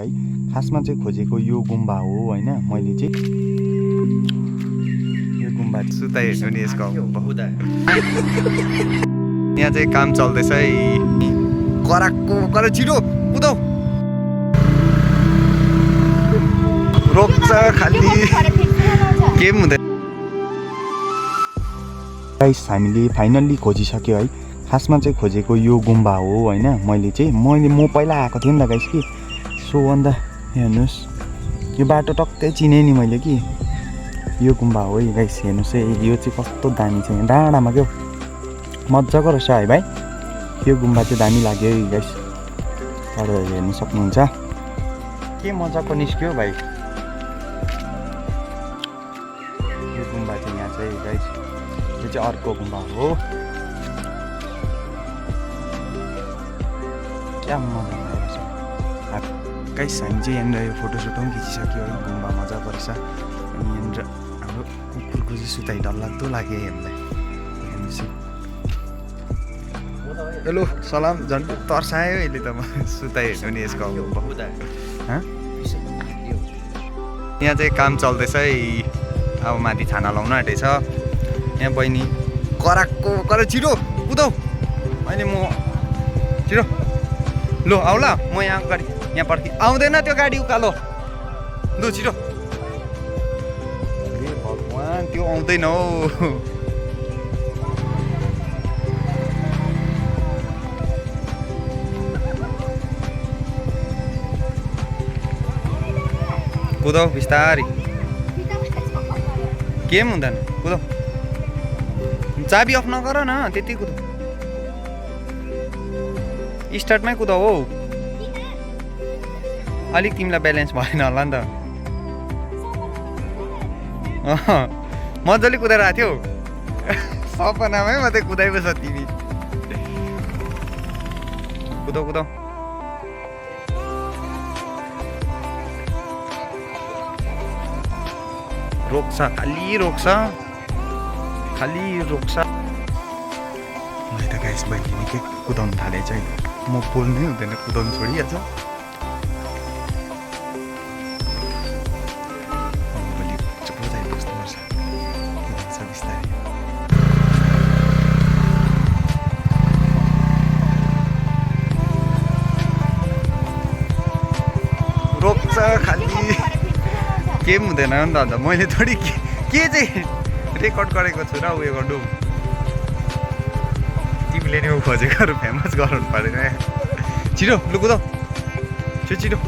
है खासमा चाहिँ खोजेको यो गुम्बा हो हैन मैले चाहिँ यो गुम्बा सुता हेर्नु नि यसको यहाँ चाहिँ काम चल्दैछ है कराको छिटो कुदौ रोक्छ खाली के हुँदैन गाइस हामीले फाइनल्ली खोजिसक्यो है खासमा चाहिँ खोजेको यो गुम्बा हो हैन म पहिला आएको थिएँ नि त गाइस कि सो अन्त हेर्नुस् यो बाटो टक्कै चिने नि मैले कि यो गुम्बा हो है गाइस हेर्नुस् है यो चाहिँ कस्तो दामी छ यहाँ डाँडामा क्या मजाको रहेछ है भाइ यो गुम्बा चाहिँ दामी लाग्यो है गाइस तर हेर्नु सक्नुहुन्छ के मजाको निस्क्यो भाइ यो गुम्बा चाहिँ यहाँ चाहिँ गाइस यो चाहिँ अर्को गुम्बा हो क्या मजा आइरहेछ गाइस हामी चाहिँ यहाँनिर यो फोटोसुट पनि खिचिसक्यो है गुम्बा मजाको रहेछ अनि यहाँनिर हाम्रो कुकुरको चाहिँ सुताइ डरलाग्दो लाग्यो हामीलाई हेर्नुहोस् हेलो सलाम झन् तर्सायो अहिले त म सुताइ हेर्नु नि यसको यहाँ चाहिँ काम चल्दैछ है अब माथि छाना लाउन आँटेछ यहाँ बहिनी कराको छिटो कुदौ अहिले म छिटो लो आऊ ल म यहाँ अगाडि यहाँ पर्खि आउँदैन त्यो गाडी उकालो लु छिटो ए भगवान् त्यो आउँदैन हौ कुदौ बिस्तारी के पनि हुँदैन कुदौ चाबी अफ नगर न त्यति कुदौ स्टार्टमै कुदाउ हौ अलिक तिमीलाई ब्यालेन्स भएन होला नि त मजाले कुदाइरहेको थियौ सपनामै मात्रै कुदाइ बस तिमी कुदाउ रोक्छ खाली रोक्छ मैले त गाइस बहिनीले के कुदाउनु थालेछ है म बोल्नै हुँदैन कुदाउनु छोडिहाल्छ भोलि चुप्पो बस्नुपर्छ बिस्तारै रोक्छ खाली के पनि हुँदैन नि त अन्त मैले थोडी के चाहिँ रेकर्ड गरेको छु र उयो गर्नु तिमीले नि खोजेकोहरू फेमस गराउनु परेन छिटो लु कुदाउ छिटो